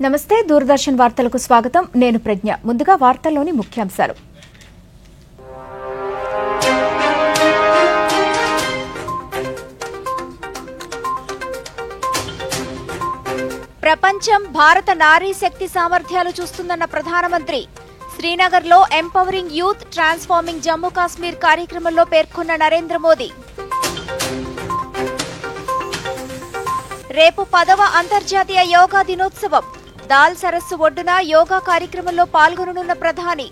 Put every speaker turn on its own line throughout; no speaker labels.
నమస్తే దూరదర్శన్ వార్తలకు స్వాగతం నేను ప్రజ్ఞ ముందుగా వార్తల్లోని ముఖ్యాంశాలు ప్రపంచం భారత నారీ శక్తి సామర్థ్యాలు చూస్తుందన్న ప్రధానమంత్రి శ్రీనగర్లో empowering youth transforming Jammu Kashmir కార్యక్రమంలో పేర్కొన్న నరేంద్ర మోదీ రేపు 10వ అంతర్జాతీయ యోగా దినోత్సవం దాల్ సరస్సు ఒడ్డున యోగా కార్యక్రమంలో పాల్గొననున్న ప్రధాని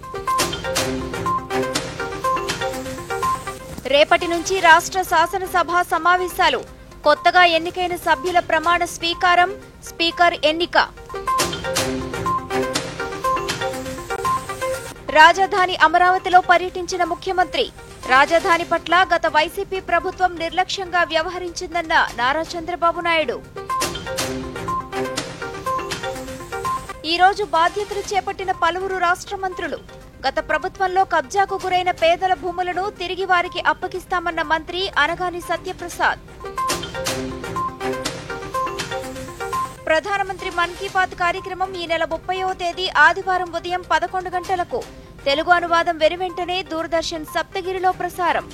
రేపటి నుంచి రాష్ట్ర శాసనసభ సమావేశాలు కొత్తగా ఎన్నికైన సభ్యుల ప్రమాణ స్వీకారం స్పీకర్ ఎన్నిక రాజధాని అమరావతిలో పర్యటించిన ముఖ్యమంత్రి రాజధాని పట్ల గత వైసీపీ ప్రభుత్వం నిర్లక్ష్యంగా వ్యవహరించిందన్న నారా చంద్రబాబు నాయుడు ఈ రోజు బాధ్యతలు చేపట్టిన పలువురు రాష్ట్ర మంత్రులు గత ప్రభుత్వంలో కబ్జాకు గురైన పేదల భూములను తిరిగి వారికి అప్పగిస్తామన్న మంత్రి అనగాని సత్యప్రసాద్ ప్రధానమంత్రి మన్ కీ బాత్ కార్యక్రమం ఈ నెల 30వ తేదీ ఆదివారం ఉదయం 11 గంటలకు తెలుగు అనువాదం వెనువెంటనే దూరదర్శన్ సప్తగిరిలో ప్రసారం.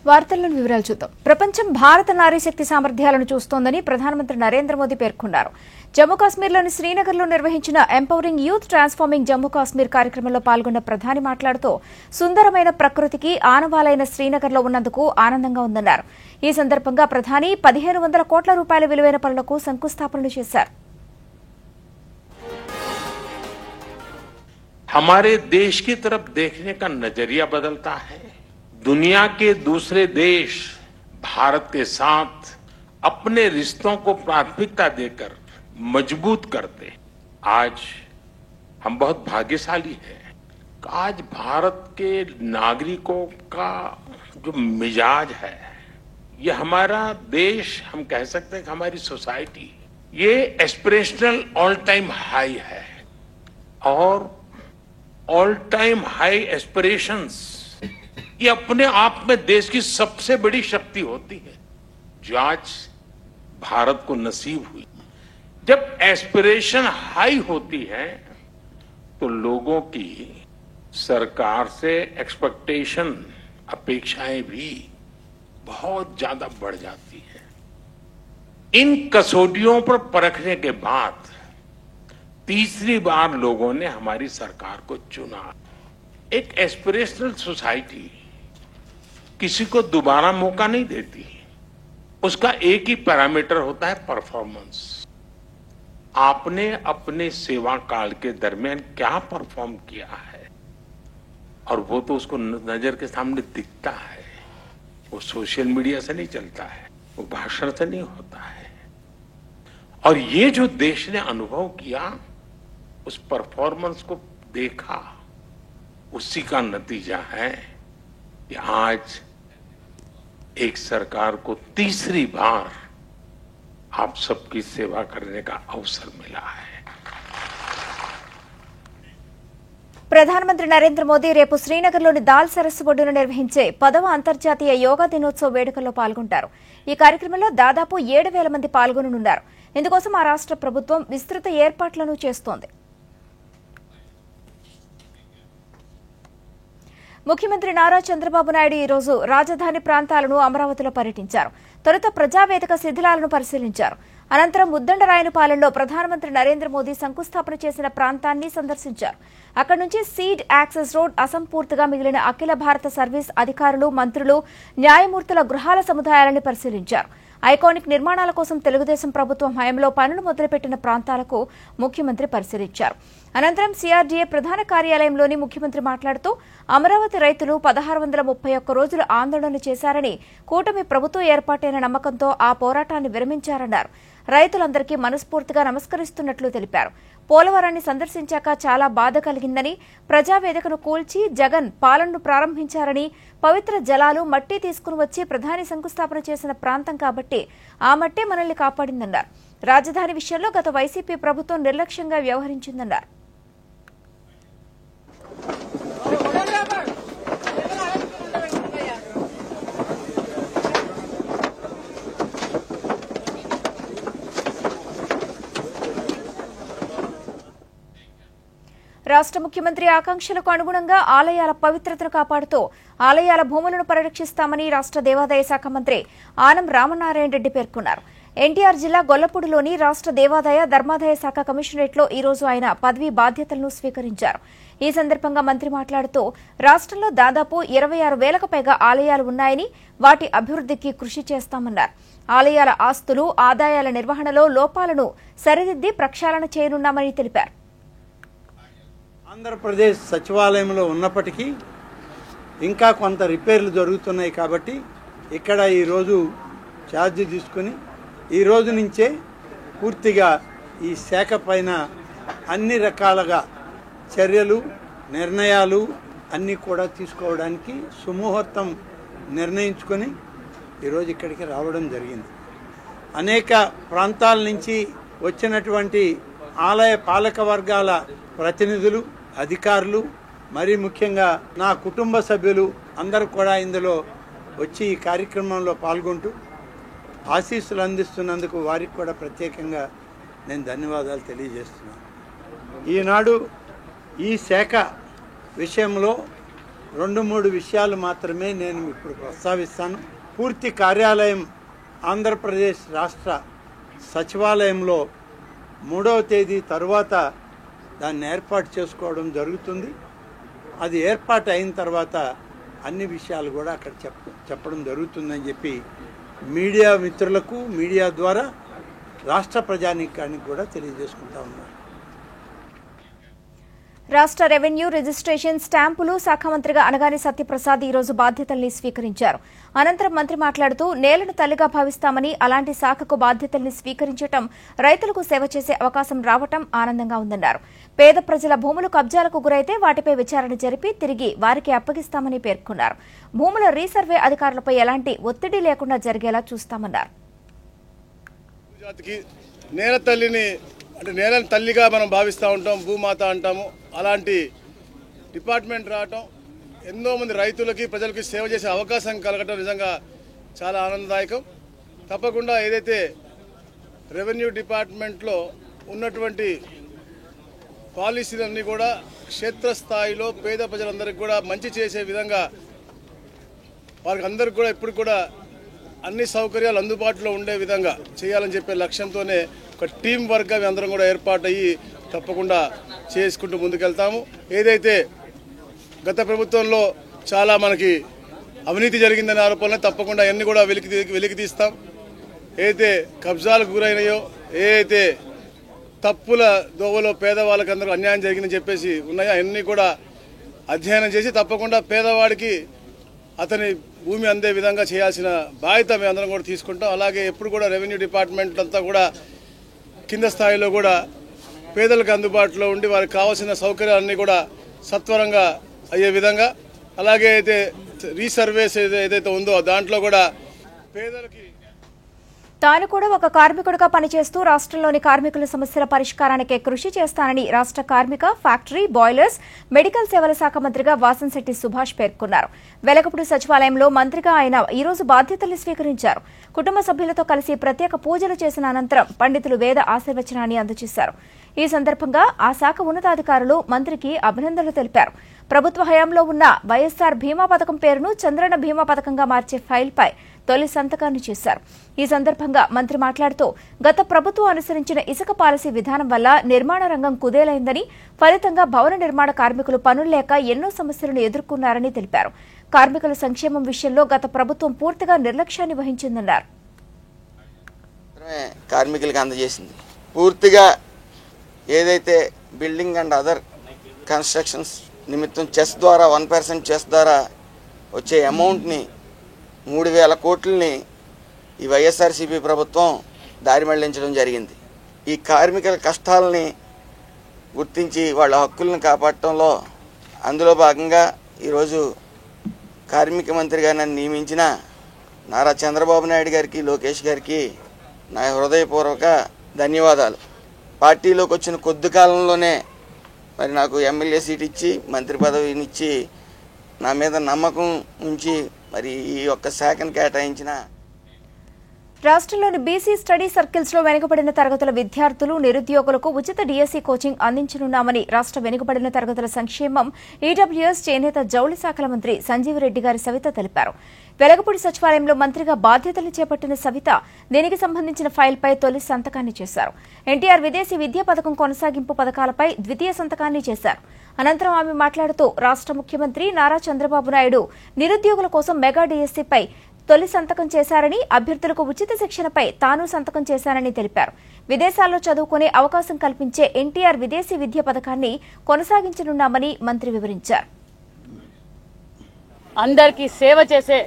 వార్తల్లోని వివరాలు చూద్దాం. ప్రపంచం భారత నారీ శక్తి సామర్థ్యాలను చూస్తోందని ప్రధానమంత్రి నరేంద్ర మోదీ పేర్కొన్నారు. జమ్మూ కాశ్మీర్లోని శ్రీనగర్లో నిర్వహించిన empowering youth transforming Jammu Kashmir కార్యక్రమంలో పాల్గొన్న ప్రధాని మాట్లాడుతూ సుందరమైన ప్రకృతికి ఆనవాలైన శ్రీనగర్లో ఉన్నందుకు ఆనందంగా ఉందన్నారు. ఈ సందర్భంగా ప్రధాని 1500 కోట్ల రూపాయల విలువైన పనులకు శంకుస్థాపనలు చేశారు.
हमारे देश की तरफ देखने का नजरिया बदलता है. दुनिया के दूसरे देश भारत के साथ अपने रिश्तों को प्राथमिकता देकर मजबूत करते. आज हम बहुत भाग्यशाली हैं. आज भारत के नागरिकों का जो मिजाज है, ये हमारा देश, हम कह सकते हैं कि हमारी सोसाइटी ये एस्पिरेशनल ऑल टाइम हाई है और ऑल टाइम हाई एस्पिरेशंस ये अपने आप में देश की सबसे बड़ी शक्ति होती है जो आज भारत को नसीब हुई. जब एस्पिरेशन हाई होती है तो लोगों की सरकार से एक्सपेक्टेशन अपेक्षाएं भी बहुत ज्यादा बढ़ जाती है. इन कसौटियों पर परखने के बाद तीसरी बार लोगों ने हमारी सरकार को चुना. एक एस्पिरेशनल सोसाइटी किसी को दोबारा मौका नहीं देती. उसका एक ही पैरामीटर होता है परफॉर्मेंस. आपने अपने सेवा काल के दरमियान क्या परफॉर्म किया है और वो तो उसको नजर के सामने दिखता है. वो सोशल मीडिया से नहीं चलता है, वो भाषण से नहीं होता है. और ये जो देश ने अनुभव किया, उस परफॉर्मेंस को देखा, उसी का नतीजा है कि आज एक सरकार को तीसरी बार आप सबकी सेवा करने का अवसर मिला है.
ప్రధానమంత్రి నరేంద్ర మోదీ రేపు శ్రీనగర్లోని దాల్ సరస్సు ఒడ్డున నిర్వహించే 10వ అంతర్జాతీయ యోగా దినోత్సవ వేడుకల్లో పాల్గొంటారు. ఈ కార్యక్రమంలో దాదాపు 7,000 మంది పాల్గొననున్నారు. ఇందుకోసం ఆ రాష్ట్ర ప్రభుత్వం విస్తృత ఏర్పాట్లను చేస్తోంది. ముఖ్యమంత్రి నారా చంద్రబాబు నాయుడు ఈ రోజు రాజధాని ప్రాంతాలను అమరావతిలో పర్యటించారు. తొలుత ప్రజావేదిక శిథిలాలను పరిశీలించారు. అనంతరం ముద్దండరాయనపాలెంలో ప్రధానమంత్రి నరేంద్ర మోదీ శంకుస్థాపన చేసిన ప్రాంతాన్ని సందర్శించారు. అక్కడి నుంచి సీడ్ యాక్సెస్ రోడ్ అసంపూర్తిగా మిగిలిన అఖిల భారత సర్వీస్ అధికారులు మంత్రులు న్యాయమూర్తుల గృహాల సముదాయాలను పరిశీలించారు. ఐకానిక్ నిర్మాణాల కోసం తెలుగుదేశం ప్రభుత్వం హయాంలో పనులు మొదలుపెట్టిన ప్రాంతాలకు ముఖ్యమంత్రి పరిశీలించారు. అనంతరం సిఆర్డీఏ ప్రధాన కార్యాలయంలోని ముఖ్యమంత్రి మాట్లాడుతూ అమరావతి రైతులు 1631 రోజులు ఆందోళన చేశారని, కూటమి ప్రభుత్వం ఏర్పాటైన నమ్మకంతో ఆ పోరాటాన్ని విరమించారన్నారు. రైతులందరికీ మనస్ఫూర్తిగా నమస్కరిస్తున్నట్లు తెలిపారు. పోలవరాన్ని సందర్శించాక చాలా బాధ కలిగిందని, ప్రజావేదికను కూల్చి జగన్ పాలనను ప్రారంభించారని, పవిత్ర జలాలు మట్టి తీసుకుని వచ్చి ప్రధాని శంకుస్థాపన చేసిన ప్రాంతం కాబట్టి ఆ మట్టే మనల్ని కాపాడిందన్నారు. రాజధాని విషయంలో గత వైసీపీ ప్రభుత్వం నిర్లక్ష్యంగా వ్యవహరించిందన్నారు. రాష్ట్ర ముఖ్యమంత్రి ఆకాంక్షలకు అనుగుణంగా ఆలయాల పవిత్రతను కాపాడుతూ ఆలయాల భూములను పరిరక్షిస్తామని రాష్ట్ర దేవాదాయ శాఖ మంత్రి ఆనం రామనారాయణ రెడ్డి పేర్కొన్నారు. ఎన్టీఆర్ జిల్లా గొల్లపూడిలోని రాష్ట్ర దేవాదాయ ధర్మాదాయ శాఖ కమిషనరేట్లో ఈ రోజు ఆయన పదవీ బాధ్యతలను స్వీకరించారు. ఈ సందర్భంగా మంత్రి మాట్లాడుతూ రాష్ట్రంలో దాదాపు 26,000కు పైగా ఆలయాలు ఉన్నాయని వాటి అభివృద్ధికి కృషి చేస్తామన్నారు. ఆలయాల ఆస్తులు, ఆదాయాల నిర్వహణలో లోపాలను సరిదిద్ది ప్రక్షాళన చేయనున్నామని తెలిపారు.
ఆంధ్రప్రదేశ్ సచివాలయంలో ఉన్నప్పటికీ ఇంకా కొంత రిపేర్లు జరుగుతున్నాయి కాబట్టి ఇక్కడ ఈరోజు ఛార్జ్ తీసుకుని ఈ రోజు నుంచే పూర్తిగా ఈ శాఖ పైన అన్ని రకాలుగా చర్యలు, నిర్ణయాలు అన్నీ కూడా తీసుకోవడానికి సుముహూర్తం నిర్ణయించుకొని ఈరోజు ఇక్కడికి రావడం జరిగింది. అనేక ప్రాంతాల నుంచి వచ్చినటువంటి ఆలయ పాలక వర్గాల ప్రతినిధులు, అధికారులు, మరీ ముఖ్యంగా నా కుటుంబ సభ్యులు అందరూ కూడా ఇందులో వచ్చి ఈ కార్యక్రమంలో పాల్గొంటూ ఆశీస్సులు అందిస్తున్నందుకు వారికి కూడా ప్రత్యేకంగా నేను ధన్యవాదాలు తెలియజేస్తున్నాను. ఈనాడు ఈ శాఖ విషయంలో 2-3 విషయాలు మాత్రమే నేను ఇప్పుడు ప్రస్తావిస్తాను. పూర్తి కార్యాలయం ఆంధ్రప్రదేశ్ రాష్ట్ర సచివాలయంలో 3వ తేదీ తరువాత దాన్ని ఏర్పాటు చేసుకోవడం జరుగుతుంది. అది ఏర్పాటు అయిన తర్వాత అన్ని విషయాలు కూడా అక్కడ చెప్పడం జరుగుతుందని చెప్పి మీడియా మిత్రులకు మీడియా ద్వారా రాష్ట్ర ప్రజానీకానికి కూడా తెలియజేసుకుంటా ఉన్నారు.
రాష్ట్ర రెవెన్యూ, రిజిస్ట్రేషన్, స్టాంపులు శాఖ మంత్రిగా అనగాని సత్యప్రసాద్ ఈ రోజు బాధ్యతల్ని స్వీకరించారు. అనంతరం మంత్రి మాట్లాడుతూ నేలను తల్లిగా భావిస్తామని, అలాంటి శాఖకు బాధ్యతల్ని స్వీకరించడం, రైతులకు సేవ చేసే అవకాశం రావటం ఆనందంగా ఉందన్నారు. పేద ప్రజల భూములు కబ్జాలకు గురైతే వాటిపై విచారణ జరిపి తిరిగి వారికి అప్పగిస్తామని పేర్కొన్నారు. భూముల రీసర్వే అధికారులపై ఎలాంటి ఒత్తిడి లేకుండా జరిగేలా చూస్తామన్నారు.
అంటే నేలని తల్లిగా మనం భావిస్తూ ఉంటాం, భూమాత అంటాము. అలాంటి డిపార్ట్మెంట్ రావటం, ఎంతో మంది రైతులకి, ప్రజలకి సేవ చేసే అవకాశం కలగటం నిజంగా చాలా ఆనందదాయకం. తప్పకుండా ఏదైతే రెవెన్యూ డిపార్ట్మెంట్లో ఉన్నటువంటి పాలసీలన్నీ కూడా క్షేత్రస్థాయిలో పేద ప్రజలందరికీ కూడా మంచి చేసే విధంగా వారికి అందరికీ కూడా ఇప్పుడు కూడా అన్ని సౌకర్యాలు అందుబాటులో ఉండే విధంగా చేయాలని చెప్పే లక్ష్యంతోనే ఒక టీం వర్క్గా అందరం కూడా ఏర్పాటయ్యి తప్పకుండా చేసుకుంటూ ముందుకెళ్తాము. ఏదైతే గత ప్రభుత్వంలో చాలా మనకి అవినీతి జరిగిందనే ఆరోపణలు తప్పకుండా అన్ని కూడా వెలికి తీస్తాం. ఏదైతే కబ్జాలకు గురైనాయో, ఏదైతే తప్పుల దోవలో పేదవాళ్ళకి అందరూ అన్యాయం జరిగిందని చెప్పేసి ఉన్నాయో అన్నీ కూడా అధ్యయనం చేసి తప్పకుండా పేదవాడికి అతని భూమి అందే విధంగా చేయాల్సిన బాధ్యత మేము అందరం కూడా తీసుకుంటాం. అలాగే ఎప్పుడు కూడా రెవెన్యూ డిపార్ట్మెంట్ అంతా కూడా కింద స్థాయిలో కూడా పేదలకు అందుబాటులో ఉండి వారికి కావాల్సిన సౌకర్యాలన్నీ కూడా సత్వరంగా అయ్యే విధంగా, అలాగే అయితే రీసర్వేస్ ఏదైతే ఉందో దాంట్లో కూడా పేదలకి
తాను కూడా ఒక కార్మికుడిగా పనిచేస్తూ రాష్ట్రంలోని కార్మికుల సమస్యల పరిష్కారానికే కృషి చేస్తానని రాష్ట్ర కార్మిక, ఫ్యాక్టరీ, బాయిలర్స్, మెడికల్ సేవల శాఖ మంత్రిగా వాసంశెట్టి సుభాష్ పేర్కొన్నారు. వెలగపూడి సచివాలయంలో మంత్రిగా ఆయన ఈ రోజు బాధ్యతల్ని స్వీకరించారు. కుటుంబ సభ్యులతో కలిసి ప్రత్యేక పూజలు చేసిన అనంతరం పండితులు వేద ఆశీర్వచనాన్ని అందజేశారు. ఈ సందర్భంగా ఆ శాఖ ఉన్నతాధికారులు మంత్రికి అభినందనలు తెలిపారు. ప్రభుత్వ హయాంలో ఉన్న వైఎస్సార్ బీమా పథకం పేరును చంద్రన్న బీమా పథకంగా మార్చే ఫైల్పై తొలి సంతకాన్ని చేశారు. ఈ సందర్భంగా మంత్రి మాట్లాడుతూ గత ప్రభుత్వం అనుసరించిన ఇసుక పాలసీ విధానం వల్ల నిర్మాణ రంగం కుదేలైందని, ఫలితంగా భవన నిర్మాణ కార్మికులు పనులు లేక ఎన్నో సమస్యలను ఎదుర్కొన్నారని తెలిపారు. కార్మికుల సంక్షేమం విషయంలో గత ప్రభుత్వం పూర్తిగా నిర్లక్ష్యాన్ని వహించిందన్నారు.
కార్మికులకు అందజేసింది పూర్తిగా ఏదైతే బిల్డింగ్ అండ్ అదర్ కన్స్ట్రక్షన్స్ నిమిత్తం చెస్ ద్వారా 1% చెస్ ద్వారా వచ్చే అమౌంట్ని 3,000 కోట్లని ఈ వైఎస్ఆర్సీపీ ప్రభుత్వం దారి మళ్లించడం జరిగింది. ఈ కార్మికుల కష్టాలని గుర్తించి వాళ్ళ హక్కులను కాపాడటంలో అందులో భాగంగా ఈరోజు కార్మిక మంత్రిగా నన్ను నియమించిన నారా చంద్రబాబు నాయుడు గారికి, లోకేష్ గారికి నా హృదయపూర్వక ధన్యవాదాలు. పార్టీలోకి వచ్చిన కొద్ది కాలంలోనే మరి నాకు ఎమ్మెల్యే సీట్ ఇచ్చి మంత్రి పదవినిచ్చి నా మీద నమ్మకం ఉంచి మరి ఈ యొక్క శాఖను కేటాయించిన
రాష్ట్రంలోని బీసీ స్టడీ సర్కిల్స్ లో వెనుకబడిన తరగతుల విద్యార్థులు నిరుద్యోగులకు ఉచిత డీఎస్సీ కోచింగ్ అందించనున్నామని రాష్ట్ర వెనుకబడిన తరగతుల సంక్షేమం ఈడబ్ల్యూఎస్ చేనేత జౌళి శాఖల మంత్రి సంజీవ్ రెడ్డి గారి సవిత తెలిపారు. వెలగపూడి సచివాలయంలో మంత్రిగా బాధ్యతలు చేపట్టిన సవిత దీనికి సంబంధించిన ఫైల్పై తొలి సంతకాన్ని చేశారు. ఎన్టీఆర్ విదేశీ విద్యా పథకం కొనసాగింపు పథకాలపై ద్వితీయ సంతకాన్ని చేశారు. అనంతరం ఆమె మాట్లాడుతూ రాష్ట్ర ముఖ్యమంత్రి నారా చంద్రబాబు నాయుడు నిరుద్యోగుల కోసం మెగా డీఎస్సీపై తొలి సంతకం చేశారని, అభ్యర్థులకు ఉచిత శిక్షణపై తాను సంతకం చేశానని తెలిపారు. విదేశాల్లో చదువుకునే అవకాశం కల్పించే ఎన్టీఆర్ విదేశీ విద్యా పథకాన్ని కొనసాగించనున్నామని మంత్రి వివరించారు.
అందరికీ సేవ చేసే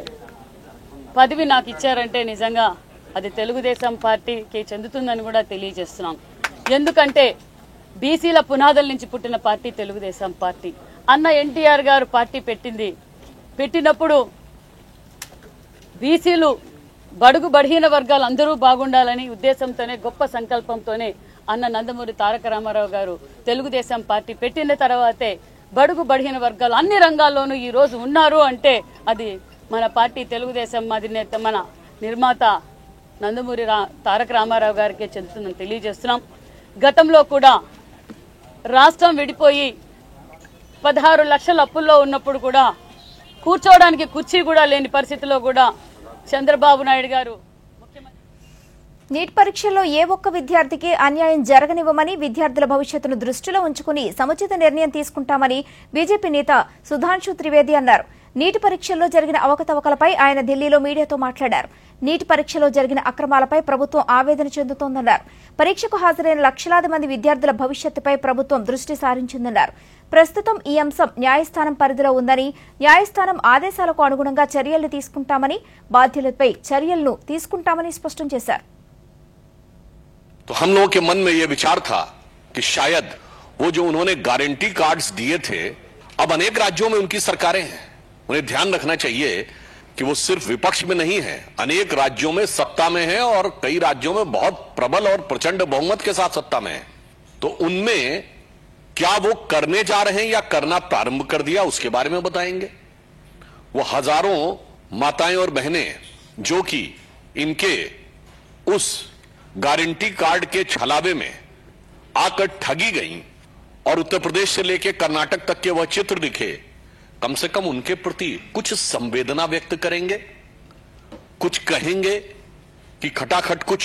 పదవి నాకు ఇచ్చారంటే నిజంగా అది తెలుగుదేశం పార్టీకి చెందుతుందని కూడా తెలియజేస్తున్నాం. ఎందుకంటే బీసీల పునాదుల నుంచి పుట్టిన పార్టీ తెలుగుదేశం పార్టీ. అన్న ఎన్టీఆర్ గారు పార్టీ పెట్టినప్పుడు బీసీలు బడుగు బలహీన వర్గాలు అందరూ బాగుండాలని ఉద్దేశంతోనే, గొప్ప సంకల్పంతోనే అన్న నందమూరి తారక రామారావు గారు తెలుగుదేశం పార్టీ పెట్టిన తర్వాతే బడుగు బలహీన వర్గాలు అన్ని రంగాల్లోనూ ఈ రోజు ఉన్నారు అంటే అది మన పార్టీ తెలుగుదేశం అధినేత మన నిర్మాత నందమూరి తారక రామారావు గారికే చెందుతుందని తెలియజేస్తున్నాం. గతంలో కూడా రాష్ట్రం విడిపోయి 16 లక్షల అప్పుల్లో ఉన్నప్పుడు కూడా కూర్చోవడానికి కుర్చీ కూడా లేని పరిస్థితిలో కూడా చంద్రబాబు నాయుడు గారు
నీట్ పరీక్షల్లో ఏ ఒక్క విద్యార్థికి అన్యాయం జరగనివ్వమని, విద్యార్థుల భవిష్యత్తును దృష్టిలో ఉంచుకుని సముచిత నిర్ణయం తీసుకుంటామని బీజేపీ నేత సుధాంశు త్రివేది అన్నారు. నీట్ పరీక్షల్లో జరిగిన అవకతవకలపై ఆయన ఢిల్లీలో మీడియాతో మాట్లాడారు. నీట్ పరీక్షలో జరిగిన అక్రమాలపై ప్రభుత్వం ఆవేదన చెందుతోందన్నారు. పరీక్షకు హాజరైన లక్షలాది మంది విద్యార్థుల భవిష్యత్తుపై ప్రభుత్వం దృష్టి సారించిందన్నారు. ప్రస్తుతం ఈ అంశం న్యాయస్థానం పరిధిలో ఉందని, న్యాయస్థానం ఆదేశాలకు అనుగుణంగా చర్యలు తీసుకుంటామని, బాధ్యులపై చర్యలను తీసుకుంటామని స్పష్టం చేశారు.
तो हम लोगों के मन में यह विचार था कि शायद वो जो उन्होंने गारंटी कार्ड्स दिए थे, अब अनेक राज्यों में उनकी सरकारें हैं, उन्हें ध्यान रखना चाहिए कि वो सिर्फ विपक्ष में नहीं है, अनेक राज्यों में सत्ता में है और कई राज्यों में बहुत प्रबल और प्रचंड बहुमत के साथ सत्ता में है. तो उनमें क्या वो करने जा रहे हैं या करना प्रारंभ कर दिया, उसके बारे में बताएंगे. वो हजारों माताएं और बहनें जो कि इनके उस गारंटी कार्ड के छलावे में आकर ठगी गई और उत्तर प्रदेश से लेकर कर्नाटक तक के वह चित्र दिखे, कम से कम उनके प्रति कुछ संवेदना व्यक्त करेंगे, कुछ कहेंगे कि खटाखट कुछ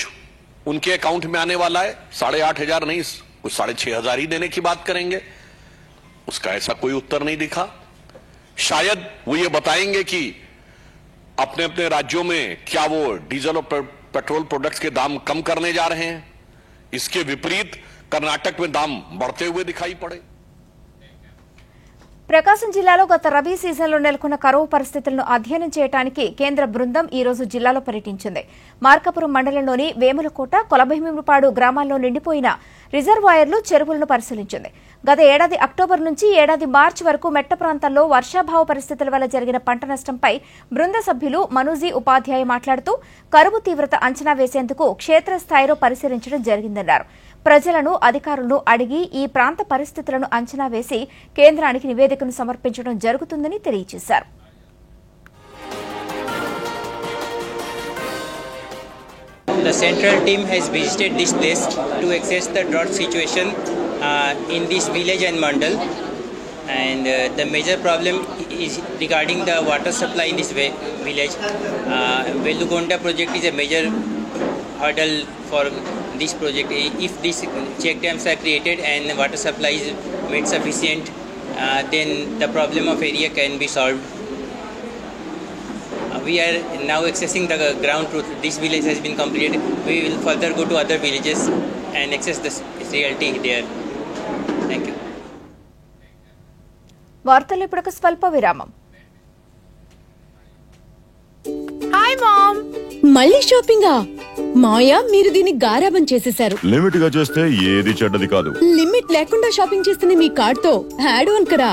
उनके अकाउंट में आने वाला है. 8,500 नहीं, कुछ 6,500 ही देने की बात करेंगे. उसका ऐसा कोई उत्तर नहीं दिखा. शायद वो ये बताएंगे कि अपने अपने राज्यों में क्या वो डीजल और पेट्रोल प्रोडक्ट्स के दाम कम करने जा रहे हैं. इसके विपरीत कर्नाटक में दाम बढ़ते हुए दिखाई पड़े.
ప్రకాశం జిల్లాలో గత రబీ సీజన్లో నెలకొన్న కరువు పరిస్థితులను అధ్యయనం చేయడానికి కేంద్ర బృందం ఈ రోజు జిల్లాలో పర్యటించింది. మార్కాపురం మండలంలోని వేములకోట, కొలభీములపాడు గ్రామాల్లో నిండిపోయిన రిజర్వాయర్లు, చెరువులను పరిశీలించింది. గత ఏడాది అక్టోబర్ నుంచి ఏడాది మార్చి వరకు మెట్ట ప్రాంతాల్లో వర్షాభావ పరిస్థితుల వల్ల జరిగిన పంట నష్టంపై బృంద సభ్యులు మనూజీ ఉపాధ్యాయ మాట్లాడుతూ కరువు తీవ్రత అంచనా వేసేందుకు క్షేత్రస్థాయిలో పరిశీలించడం జరిగిందన్నారు. ప్రజలను, అధికారులను అడిగి ఈ ప్రాంత పరిస్థితులను అంచనా వేసి కేంద్రానికి నివేదికను సమర్పించడం జరుగుతుందని తెలియజేశారు.
The central team has visited this place to assess the drought situation in this village and mandal, and the major problem is regarding the water supply in this village. Velugonda project is a major hurdle for this project. If these check dams are created and water supply is made sufficient, then the problem of area can be solved. We are now accessing the ground truth. This village has been completed. We will further go to other villages and access the reality there. Thank you.
వార్తలు ఇప్పుడు ఒక స్వల్ప విరామం.
Hi mom. మళ్ళీ షాపింగా? మాయా, మీరు దీన్ని గారాబం చేసేశారు.
లిమిట్ గా చేస్తే ఏది చెడ్డది కాదు.
లిమిట్ లేకుండా షాపింగ్ చేస్తున్న మీ కార్డ్ తో యాడ్ ఆన్ కరా.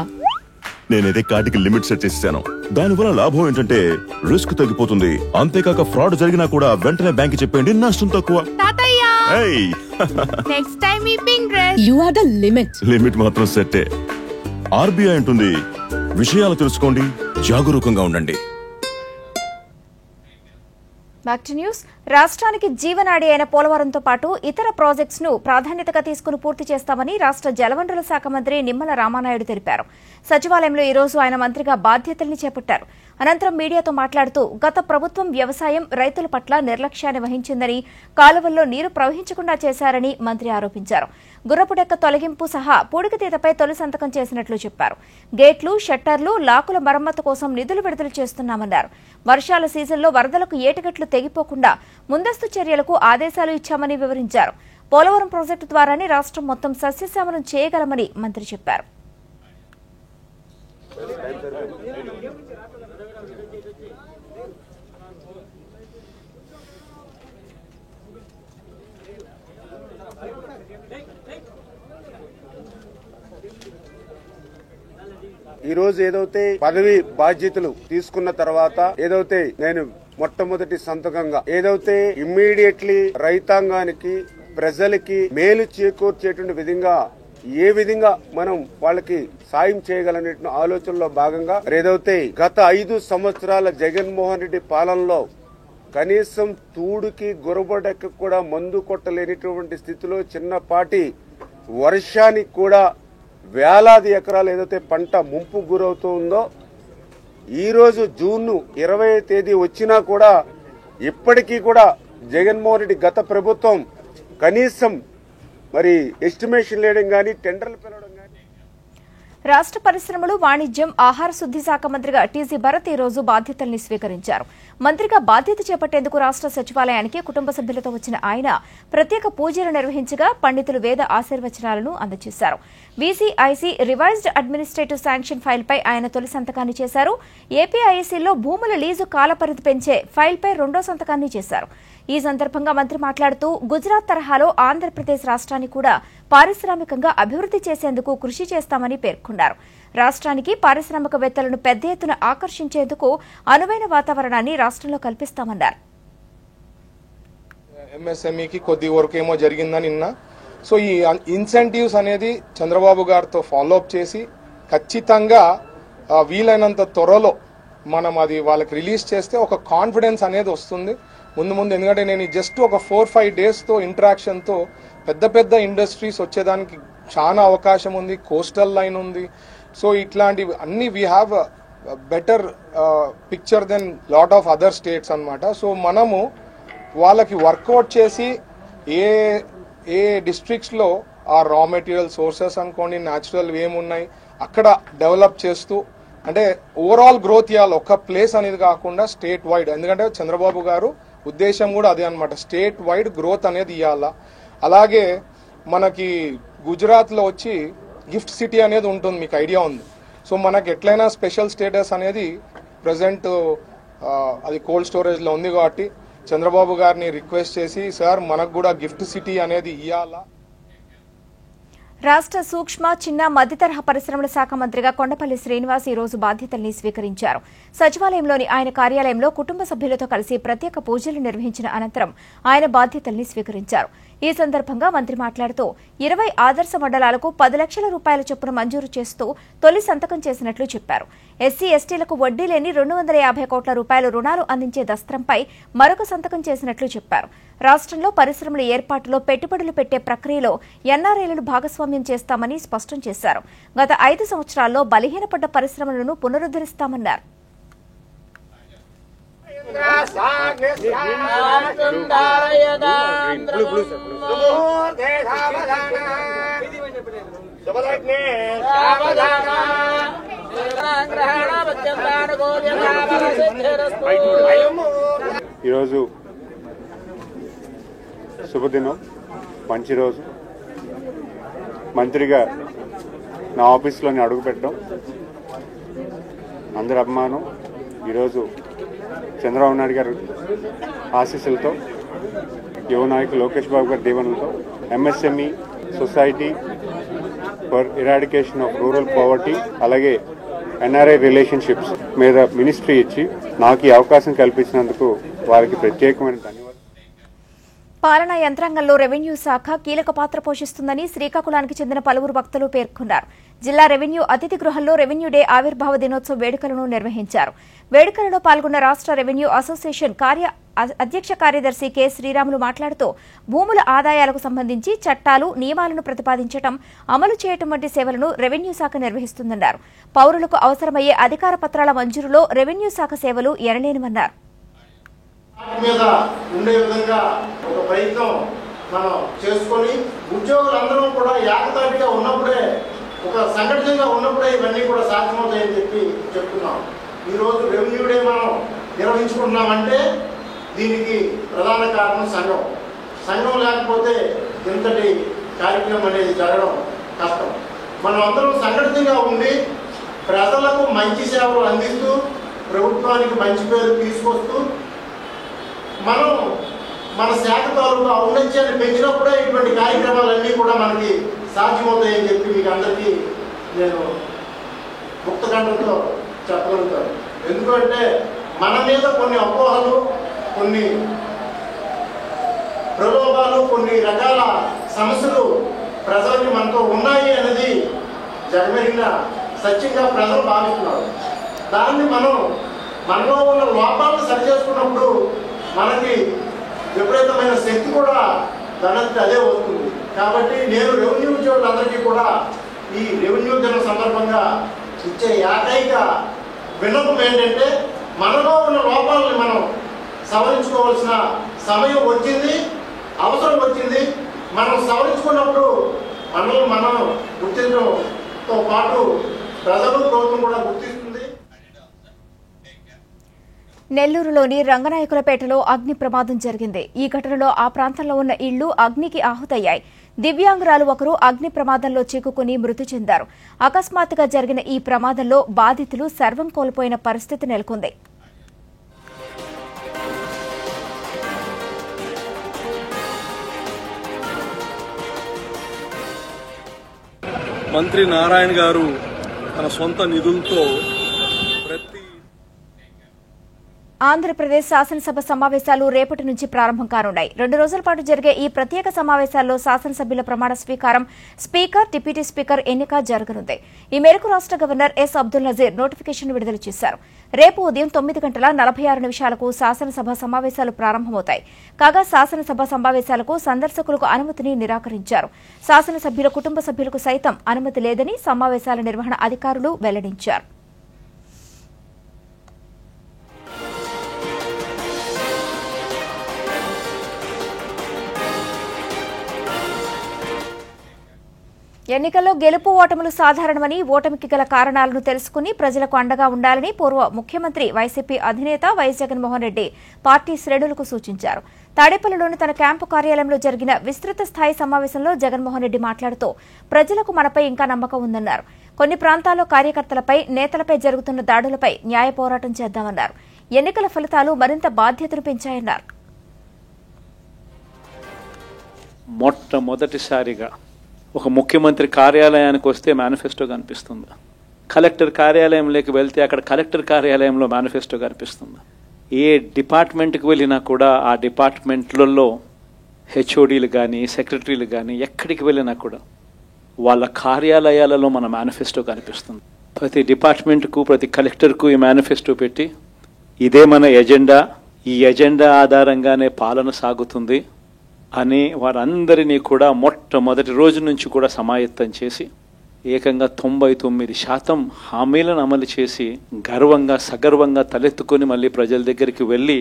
నేనైతే కార్డుకి లిమిట్ సెట్ చేశాను. దానివల్ల లాభం ఏంటంటే రిస్క్ తగ్గిపోతుంది. అంతేకాక ఫ్రాడ్ జరిగినా కూడా వెంటనే బ్యాంక్ చెప్పండి, నష్టం తక్కువ.
నెక్స్ట్ టైం మీ pink dress. You are the limit.
Limit మాత్రం సెట్టే. ఆర్బీఐ అంటుంది, విషయాలు తెలుసుకోండి, జాగరూకంగా ఉండండి.
Back to news. రాష్ట్రానికి జీవనాడి అయిన పోలవరంతో పాటు ఇతర ప్రాజెక్ట్స్ ను ప్రాధాన్యతగా తీసుకుని పూర్తి చేస్తామని రాష్ట్ర జలవనరుల శాఖ మంత్రి నిమ్మల రామానాయుడు తెలిపారు. సచివాలయంలో ఈ రోజు ఆయన మంత్రిగా బాధ్యతల్ని చేపట్టారు. అనంతరం మీడియాతో మాట్లాడుతూ గత ప్రభుత్వం వ్యవసాయం, రైతుల పట్ల నిర్లక్ష్యాన్ని వహించిందని, కాలువల్లో నీరు ప్రవహించకుండా చేశారని మంత్రి ఆరోపించారు. గుర్రపుడెక్క తొలగింపు సహా పూడికతీతపై తొలి సంతకం చేసినట్లు చెప్పారు. గేట్లు, షట్టర్లు, లాకుల మరమ్మతు కోసం నిధులు విడుదల చేస్తున్నామన్నారు. వర్షాల సీజన్లో వరదలకు ఏటిగట్లు తెగిపోకుండా ముందస్తు చర్యలకు ఆదేశాలు ఇచ్చామని వివరించారు. పోలవరం ప్రాజెక్టు ద్వారానే రాష్ట్రం మొత్తం సస్యశ్యామలం చేయగలమని మంత్రి చెప్పారు.
ఈ రోజు ఏదైతే పదవి బాధ్యతలు తీసుకున్న తర్వాత ఏదైతే నేను మొట్టమొదటి సంతకంగా ఏదైతే ఇమ్మీడియట్లీ రైతాంగానికి, ప్రజలకి మేలు చేకూర్చేటువంటి విధంగా ఏ విధంగా మనం వాళ్ళకి సాయం చేయగలనే ఆలోచనలో భాగంగా ఏదైతే గత 5 సంవత్సరాల జగన్మోహన్ రెడ్డి పాలనలో కనీసం తూడుకి గురబడెక్క కూడా మందు కొట్టలేనిటువంటి స్థితిలో చిన్నపాటి వర్షానికి కూడా వేలాది ఎకరాలు ఏదైతే పంట ముంపు గురవుతూ ఉందో, ఈరోజు జూన్ 20వ తేదీ వచ్చినా కూడా ఇప్పటికీ కూడా జగన్మోహన్ రెడ్డి గత ప్రభుత్వం కనీసం మరి ఎస్టిమేషన్ వేయడం కానీ, టెండర్లు పిలవడం కానీ.
రాష్ట్ర పరిశ్రమలు, వాణిజ్యం, ఆహార శుద్ది శాఖ మంత్రిగా టీజీ భరత్ ఈ రోజు బాధ్యతల్ని స్వీకరించారు. మంత్రిగా బాధ్యత చేపట్టేందుకు రాష్ట్ర సచివాలయానికి కుటుంబ సభ్యులతో వచ్చిన ఆయన ప్రత్యేక పూజలు నిర్వహించగా పండితులు వేద ఆశీర్వచనాలను అందజేశారు. వీసీఐసీ రివైజ్డ్ అడ్మినిస్ట్రేటివ్ శాంక్షన్ ఫైల్పై ఆయన తొలి సంతకాన్ని చేశారు. ఏపీఐసీలో భూముల లీజు కాలపరిధి పెంచే ఫైల్పై రెండో సంతకాన్ని చేశారు. ఈ సందర్భంగా మంత్రి మాట్లాడుతూ గుజరాత్ తరహాలో ఆంధ్రప్రదేశ్ రాష్ట్రాన్ని కూడా పారిశ్రామికంగా అభివృద్ది చేసేందుకు కృషి చేస్తామని పేర్కొన్నారు. రాష్ట్రానికి పారిశ్రామికవేత్తలను పెద్ద ఎత్తున ఆకర్షించేందుకు అనువైన వాతావరణాన్ని రాష్ట్రంలో కల్పిస్తామన్నారు.
ఎంఎస్ఎంఈకి కొద్ది వరకు ఏమో జరిగిందని నిన్న. సో ఈ ఇన్సెంటివ్స్ అనేది చంద్రబాబు గారితో ఫాలో అప్ చేసి ఖచ్చితంగా వీలైనంత త్వరలో మనం అది వాళ్ళకి రిలీజ్ చేస్తే ఒక కాన్ఫిడెన్స్ అనేది వస్తుంది ముందు. ఎందుకంటే నేను జస్ట్ ఒక 4-5 డేస్తో ఇంటరాక్షన్తో పెద్ద పెద్ద ఇండస్ట్రీస్ వచ్చేదానికి చాలా అవకాశం ఉంది. కోస్టల్ లైన్ ఉంది. సో ఇట్లాంటివి అన్ని we have better picture then lot of other states అన్నమాట. సో మనము వాళ్ళకి వర్కౌట్ చేసి ఏ డిస్ట్రిక్ట్స్లో ఆ రా మెటీరియల్ సోర్సెస్ అనుకోండి, న్యాచురల్ ఏమున్నాయి అక్కడ డెవలప్ చేస్తూ, అంటే ఓవరాల్ గ్రోత్ ఇవ్వాలి. ఒక ప్లేస్ అనేది కాకుండా స్టేట్ వైడ్. ఎందుకంటే చంద్రబాబు గారు ఉద్దేశం కూడా అదే అనమాట, స్టేట్ వైడ్ గ్రోత్ అనేది ఇవ్వాలా. అలాగే మనకి గుజరాత్లో వచ్చి గిఫ్ట్ సిటీ అనేది ఉంటుంది, మీకు ఐడియా ఉంది. సో మనకి ఎట్లయినా స్పెషల్ స్టేటస్ అనేది ప్రజెంట్ అది కోల్డ్ స్టోరేజ్లో ఉంది కాబట్టి చంద్రబాబు గారిని రిక్వెస్ట్ చేసి, సార్ మనకు కూడా గిఫ్ట్ సిటీ అనేది ఇవ్వాలా.
రాష్ట్ర సూక్ష్మ, చిన్న, మధ్యతరహా పరిశ్రమల శాఖ మంత్రిగా కొండపల్లి శ్రీనివాస్ ఈ రోజు బాధ్యతల్ని స్వీకరించారు. సచివాలయంలోని ఆయన కార్యాలయంలో కుటుంబ సభ్యులతో కలిసి ప్రత్యేక పూజలు నిర్వహించిన అనంతరం ఆయన బాధ్యతల్ని స్వీకరించారు. ఈ సందర్భంగా మంత్రి మాట్లాడుతూ 20 ఆదర్శ మండలాలకు 10 లక్షల రూపాయల చొప్పున మంజూరు చేస్తూ తొలి సంతకం చేసినట్లు చెప్పారు. ఎస్సీ, ఎస్టీలకు వడ్డీ లేని 250 కోట్ల రూపాయల రుణాలు అందించే దస్త్రంపై మరొక సంతకం చేసినట్లు చెప్పారు. రాష్ట్రంలో పరిశ్రమల ఏర్పాటులో పెట్టుబడులు పెట్టే ప్రక్రియలో ఎన్ఆర్ఐలను భాగస్వామ్యం చేస్తామని స్పష్టం చేశారు. గత 5 సంవత్సరాల్లో బలహీనపడ్డ పరిశ్రమలను పునరుద్ధరిస్తామన్నారు.
ఈరోజు శుభదినం, మంచి రోజు. మంత్రిగా నా ఆఫీస్లోని అడుగు పెట్టడం అందరి అభిమానం. ఈరోజు చంద్రబాబు నాయుడు గారు ఆశీస్సులతో, యువ నాయకులు లోకేష్ బాబు గారి దీవెనలతో MSME society for eradication of rural poverty అలాగే ఎన్ఆర్ఐ రిలేషన్షిప్స్ మీద మినిస్ట్రీ ఇచ్చి నాకు ఈ అవకాశం కల్పించినందుకు వారికి ప్రత్యేకమైన ధన్యవాదాలు.
పాలనా యంత్రాంగంలో రెవెన్యూ శాఖ కీలక పాత్ర పోషిస్తుందని శ్రీకాకుళానికి చెందిన పలువురు భక్తులు పేర్కొన్నారు. జిల్లా రెవెన్యూ అతిథి గృహంలో రెవెన్యూ డే ఆవిర్భావ దినోత్సవ వేడుకలను నిర్వహించారు. వేడుకలలో పాల్గొన్న రాష్ట్ర రెవెన్యూ అసోసియేషన్ అధ్యక్ష కార్యదర్శి కె శ్రీరాములు మాట్లాడుతూ భూముల ఆదాయాలకు సంబంధించి చట్టాలు, నియమాలను ప్రతిపాదించడం, అమలు చేయడం వంటి సేవలను రెవెన్యూ శాఖ నిర్వహిస్తుందన్నారు. పౌరులకు అవసరమయ్యే అధికార పత్రాల మంజూరులో రెవెన్యూ శాఖ సేవలు ఎనలేనివన్నారు.
మీద ఉండే విధంగా ఒక ప్రయత్నం మనం చేసుకొని ఉద్యోగులందరూ కూడా ఏకతాటిగా ఉన్నప్పుడే, ఒక సంఘటితంగా ఉన్నప్పుడే ఇవన్నీ కూడా సాధ్యమవుతాయని చెప్తున్నాం. ఈరోజు రెవెన్యూ డే మనం నిర్వహించుకుంటున్నామంటే దీనికి ప్రధాన కారణం సంఘం. సంఘం లేకపోతే ఇంతటి కార్యక్రమం అనేది జరగడం కష్టం. మనం అందరం సంఘటితంగా ఉండి ప్రజలకు మంచి సేవలు అందిస్తూ ప్రభుత్వానికి మంచి పేరు తీసుకొస్తూ మనం మన శాఖ తాలూకా ఔన్నత్యాన్ని పెంచినప్పుడే ఇటువంటి కార్యక్రమాలన్నీ కూడా మనకి సాధ్యమవుతాయని చెప్పి మీకు అందరికీ నేను ముక్తకంఠంతో చెప్పగలుగుతాను. ఎందుకంటే మన మీద కొన్ని అపోహలు, కొన్ని ప్రలోభాలు, కొన్ని రకాల సమస్యలు ప్రజలకి మనతో ఉన్నాయి అనేది జగమెరిగిన సత్యంగా ప్రజలు భావిస్తున్నారు. దాన్ని మనలో ఉన్న లోపాలను సరిచేసుకున్నప్పుడు మనకి విపరీతమైన శక్తి కూడా దానికి అదే వస్తుంది. కాబట్టి నేను రెవెన్యూ ఉద్యోగులందరికీ కూడా ఈ రెవెన్యూ దినం సందర్భంగా ఇచ్చే ఏకైక విన్నపం ఏంటంటే, మనలో ఉన్న లోపాలని మనం సవరించుకోవాల్సిన సమయం వచ్చింది, అవసరం వచ్చింది. మనం సవరించుకున్నప్పుడు మనల్ని మనం గుర్తించడంతో పాటు ప్రజలు, ప్రభుత్వం కూడా గుర్తిస్తుంది.
నెల్లూరులోని రంగనాయకులపేటలో అగ్ని ప్రమాదం జరిగింది. ఈ ఘటనలో ఆ ప్రాంతంలో ఉన్న ఇళ్లు అగ్నికి ఆహుతయ్యాయి. దివ్యాంగురాలు ఒకరు అగ్ని ప్రమాదంలో చిక్కుకుని మృతి చెందారు. అకస్మాత్తుగా జరిగిన ఈ ప్రమాదంలో బాధితులు సర్వం కోల్పోయిన పరిస్థితి నెలకొంది.
మంత్రి నారాయణ గారు తన సొంత నిధులతో
ఆంధ్రప్రదేశ్ శాసనసభ సమావేశాలు రేపటి నుంచి ప్రారంభం కానున్నాయి. 2 రోజుల పాటు జరిగే ఈ ప్రత్యేక సమావేశాల్లో శాసనసభ్యుల ప్రమాణ స్వీకారం, స్పీకర్, డిప్యూటీ స్పీకర్ ఎన్నిక జరగనుంది. ఈ మేరకు రాష్ట governor S Abdul Nazeer notification విడుదల చేశారు. రేపు ఉదయం 9:46 శాసనసభ సమావేశాలు ప్రారంభమవుతాయి. కాగా శాసనసభ సమావేశాలకు సందర్శకులకు అనుమతిని నిరాకరించారు. శాసనసభ్యుల కుటుంబ సభ్యులకు సైతం అనుమతి లేదని సమావేశాల నిర్వహణ అధికారులు వెల్లడించారు. ఎన్నికల్లో గెలుపు ఓటములు సాధారణమని, ఓటమికి గల కారణాలను తెలుసుకుని ప్రజలకు అండగా ఉండాలని పూర్వ ముఖ్యమంత్రి వైసీపీ అధినేత వైఎస్ జగన్మోహన్ రెడ్డి పార్టీ శ్రేణులకు సూచించారు. తాడేపల్లిలోని తన క్యాంపు కార్యాలయంలో జరిగిన విస్తృత స్థాయి సమావేశంలో జగన్మోహన్ రెడ్డి మాట్లాడుతూ ప్రజలకు మనపై ఇంకా నమ్మకం ఉందన్నారు. కొన్ని ప్రాంతాల్లో కార్యకర్తలపై, నేతలపై జరుగుతున్న దాడులపై న్యాయ పోరాటం చేద్దామన్నారు. ఎన్నికల ఫలితాలు మరింత బాధ్యతను పెంచాయన్నారు.
మొట్టమొదటిసారిగా ఒక ముఖ్యమంత్రి కార్యాలయానికి వస్తే మేనిఫెస్టో కనిపిస్తుంది. కలెక్టర్ కార్యాలయంలోకి వెళ్తే అక్కడ కలెక్టర్ కార్యాలయంలో మేనిఫెస్టో కనిపిస్తుంది. ఏ డిపార్ట్మెంట్కి వెళ్ళినా కూడా ఆ డిపార్ట్మెంట్లలో హెచ్ఓడీలు కానీ, సెక్రటరీలు కానీ ఎక్కడికి వెళ్ళినా కూడా వాళ్ళ కార్యాలయాలలో మన మేనిఫెస్టో కనిపిస్తుంది. ప్రతి డిపార్ట్మెంట్కు, ప్రతి కలెక్టర్కు ఈ మేనిఫెస్టో పెట్టి ఇదే మన ఎజెండా, ఈ ఎజెండా ఆధారంగానే పాలన సాగుతుంది అని వారందరినీ కూడా మొట్టమొదటి రోజు నుంచి కూడా సమాయత్తం చేసి ఏకంగా 99% హామీలను అమలు చేసి గర్వంగా, సగర్వంగా తలెత్తుకొని మళ్ళీ ప్రజల దగ్గరికి వెళ్ళి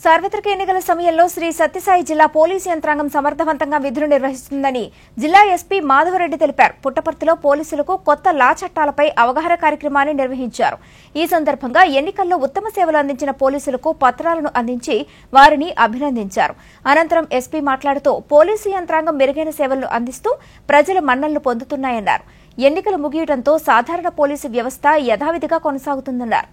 సార్వత్రిక ఎన్నికల సమయంలో శ్రీ సత్యసాయి జిల్లా పోలీసు యంత్రాంగం సమర్థవంతంగా విధులు నిర్వహిస్తుందని జిల్లా ఎస్పీ మాధవరెడ్డి తెలిపారు. పుట్టపర్తిలో పోలీసులకు కొత్త లా చట్టాలపై అవగాహన కార్యక్రమాన్ని నిర్వహించారు. ఈ సందర్భంగా ఎన్నికల్లో ఉత్తమ సేవలు అందించిన పోలీసులకు పత్రాలను అందించి వారిని అభినందించారు. అనంతరం ఎస్పీ మాట్లాడుతూ పోలీసు యంత్రాంగం మెరుగైన సేవలను అందిస్తూ ప్రజల మన్ననలు పొందుతున్నాయన్నారు. ఎన్నికలు ముగియడంతో సాధారణ పోలీసు వ్యవస్థ యథావిధిగా కొనసాగుతుందన్నారు.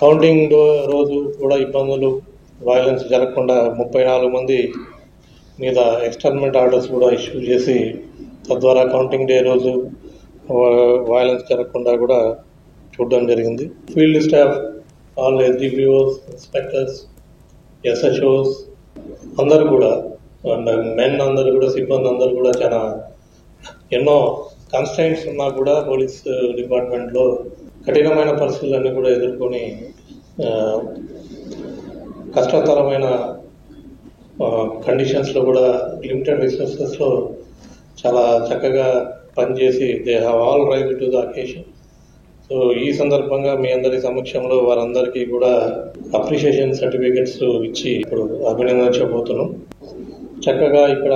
కౌంటింగ్ రోజు కూడా ఇబ్బందులు, వైలెన్స్ జరగకుండా 34 మంది మీద ఎక్స్టర్న్మెంట్ ఆర్డర్స్ కూడా ఇష్యూ చేసి తద్వారా కౌంటింగ్ డే రోజు వైలెన్స్ జరగకుండా కూడా చూడడం జరిగింది. Field staff all SDPOs, inspectors, SHOs అందరూ కూడా అండ్ మెన్ అందరూ కూడా సిబ్బంది అందరూ కూడా చాలా ఎన్నో కన్స్ట్రైంట్స్ ఉన్నా కూడా పోలీస్ డిపార్ట్మెంట్లో కఠినమైన పరిస్థితులన్నీ కూడా ఎదుర్కొని కష్టతరమైన కండిషన్స్లో కూడా లిమిటెడ్ రిసోర్సెస్లో చాలా చక్కగా పనిచేసి they have all rise to the occasion. So ఈ సందర్భంగా మీ అందరి సమక్షంలో వారందరికీ కూడా అప్రిషియేషన్ సర్టిఫికెట్స్ ఇచ్చి ఇప్పుడు అభినందించబోతున్నాం. చక్కగా ఇక్కడ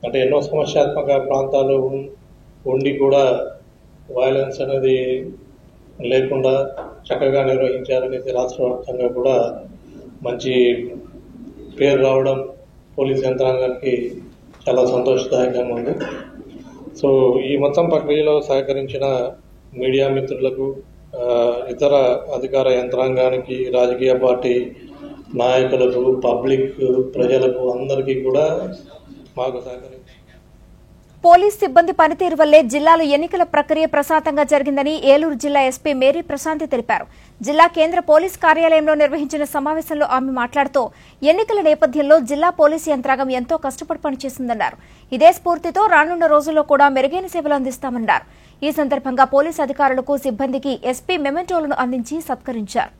అంటే ఎన్నో సమస్యాత్మక ప్రాంతాలు ఉండి కూడా వైలెన్స్ అనేది లేకుండా చక్కగా నిర్వహించారనేది రాష్ట్ర వ్యాప్తంగా కూడా మంచి పేరు రావడం పోలీస్ యంత్రాంగానికి చాలా సంతోషదాయకంగా ఉంది. సో ఈ మొత్తం ప్రక్రియలో సహకరించిన మీడియా మిత్రులకు, ఇతర అధికార యంత్రాంగానికి, రాజకీయ పార్టీ నాయకులకు, పబ్లిక్ ప్రజలకు అందరికీ కూడా మాకు సహకరించారు.
పోలీస్ సిబ్బంది పనితీరు వల్లే జిల్లాలో ఎన్నికల ప్రక్రియ ప్రశాంతంగా జరిగిందని ఏలూరు జిల్లా ఎస్పీ మేరీ ప్రశాంతి తెలిపారు. జిల్లా కేంద్ర పోలీస్ కార్యాలయంలో నిర్వహించిన సమావేశంలో ఆమె మాట్లాడుతూ ఎన్నికల నేపథ్యంలో జిల్లా పోలీసు యంత్రాంగం ఎంతో కష్టపడి పనిచేసిందన్నారు. ఇదే స్ఫూర్తితో రానున్న రోజుల్లో కూడా మెరుగైన సేవలు అందిస్తామన్నారు. ఈ సందర్భంగా పోలీసు అధికారులకు, సిబ్బందికి ఎస్పీ మెమెంటోలను అందించి సత్కరించారు.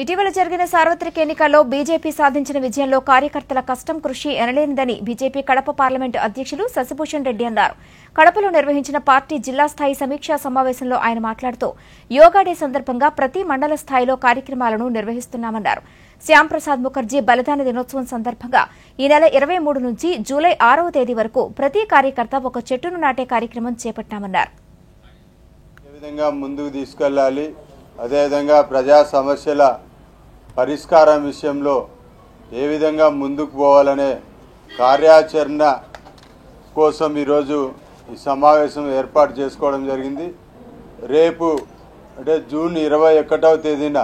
ఇటీవల జరిగిన సార్వత్రిక ఎన్నికల్లో బీజేపీ సాధించిన విజయంలో కార్యకర్తల కష్టం, కృషి ఎనలేనిదని బీజేపీ కడప పార్లమెంటు అధ్యక్షులు శశిభూషణ్ రెడ్డి అన్నారు. కడపలో నిర్వహించిన పార్టీ జిల్లా స్థాయి సమీక్షా సమావేశంలో ఆయన మాట్లాడుతూ యోగా డే సందర్భంగా ప్రతి మండల స్థాయిలో కార్యక్రమాలను నిర్వహిస్తున్నామన్నారు. శ్యాంప్రసాద్ ముఖర్జీ బలిదాన దినోత్సవం సందర్భంగా ఈ నెల 23 నుంచి జూలై 6వ తేదీ వరకు ప్రతి కార్యకర్త ఒక చెట్టును నాటే కార్యక్రమం చేపట్టామన్నారు.
ఏ విధంగా ముందుకు తీసుకెళ్లాలి, అదేవిధంగా ప్రజా సమస్యల పరిష్కారం విషయంలో ఏ విధంగా ముందుకు పోవాలనే కార్యాచరణ కోసం ఈరోజు ఈ సమావేశం ఏర్పాటు చేసుకోవడం జరిగింది. రేపు అంటే జూన్ 21వ తేదీన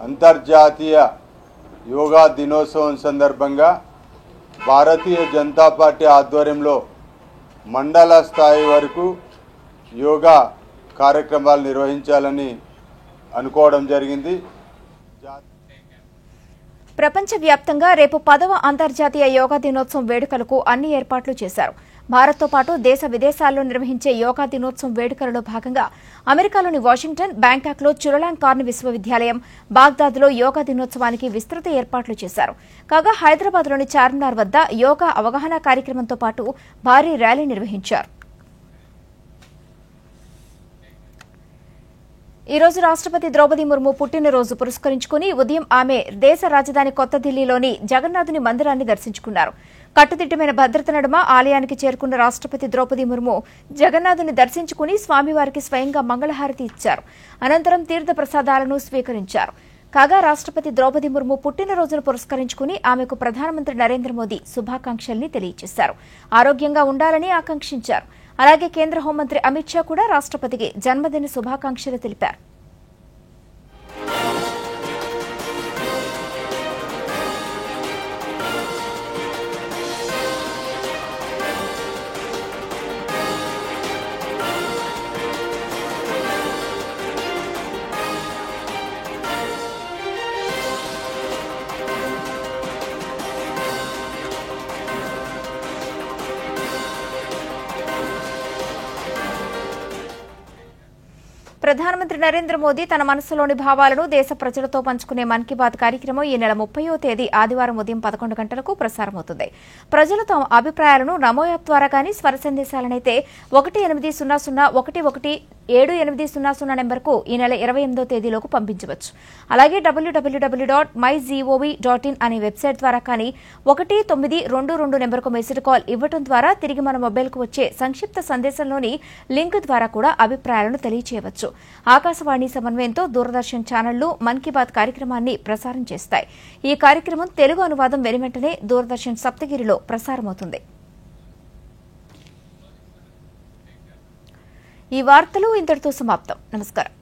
అంతర్జాతీయ యోగా దినోత్సవం సందర్భంగా భారతీయ జనతా పార్టీ ఆధ్వర్యంలో మండల స్థాయి వరకు యోగా కార్యక్రమాలు నిర్వహించాలని అనుకోవడం జరిగింది.
ప్రపంచవ్యాప్తంగా రేపు 10వ అంతర్జాతీయ యోగా దినోత్సవం వేడుకలకు అన్ని ఏర్పాట్లు చేశారు. భారత్తో పాటు దేశ విదేశాల్లో నిర్వహించే యోగా దినోత్సవం వేడుకలలో భాగంగా అమెరికాలోని వాషింగ్టన్, బ్యాంకాక్లో చురలాంగ్ కార్న్ విశ్వవిద్యాలయం, బాగ్దాద్లో యోగా దినోత్సవానికి విస్తృత ఏర్పాట్లు చేశారు. కాగా హైదరాబాద్లోని చార్మినార్ వద్ద యోగా అవగాహన కార్యక్రమంతో పాటు భారీ ర్యాలీ నిర్వహించారు. ఈ రోజు రాష్ట్రపతి ద్రౌపది ముర్ము పుట్టినరోజు పురస్కరించుకుని ఉదయం ఆమె దేశ రాజధాని కొత్త ఢిల్లీలోని జగన్నాథుని మందిరాన్ని దర్శించుకున్నారు. కట్టుదిట్టమైన భద్రత నడుమ ఆలయానికి చేరుకున్న రాష్ట్రపతి ద్రౌపది ముర్ము జగన్నాథుని దర్శించుకుని స్వామివారికి స్వయంగా మంగళహారతి ఇచ్చారు. అనంతరం తీర్థ ప్రసాదాలను స్వీకరించారు. కాగా రాష్ట్రపతి ద్రౌపది ముర్ము పుట్టినరోజును పురస్కరించుకుని ఆమెకు ప్రధానమంత్రి నరేంద్ర మోదీ శుభాకాంక్షల్ని తెలియజేశారు. ఆరోగ్యంగా ఉండాలని ఆకాంక్షించారు. అలాగే కేంద్ర హోంమంత్రి అమిత్ షా కూడా రాష్ట్రపతికి జన్మదిన శుభాకాంక్షలు తెలిపారు. ప్రధానమంత్రి నరేంద్ర మోదీ తన మనసులోని భావాలను దేశ ప్రజలతో పంచుకునే మన్ కీ బాత్ కార్యక్రమం ఈ నెల 30వ తేదీ ఆదివారం ఉదయం 11 గంటలకు ప్రసారమవుతుంది. ప్రజలు తమ అభిప్రాయాలను నమో యాప్ ద్వారా కానీ స్వర సందేశాలనైతే 1800117800 నెంబర్కు ఈ నెల 28వ తేదీలోకి పంపించవచ్చు. అలాగే www.mygov.in అనే వెబ్సైట్ ద్వారా కానీ 1922 నెంబర్కు మెసేజ్ కాల్ ఇవ్వడం ద్వారా తిరిగి మన మొబైల్కు వచ్చే సంక్షిప్త సందేశంలోని లింక్ ద్వారా కూడా అభిప్రాయాలను తెలియజేయవచ్చు. ఆకాశవాణి సమన్వయంతో దూరదర్శన్ ఛానళ్లు మన్ కీ బాత్ కార్యక్రమాన్ని ప్రసారం చేస్తాయి. ఈ కార్యక్రమం తెలుగు అనువాదం వెనువెంటనే దూరదర్శన్ సప్తగిరిలో ప్రసారమవుతుంది. ఈ వార్తలు ఇంతటితో సమాప్తం. నమస్కారం.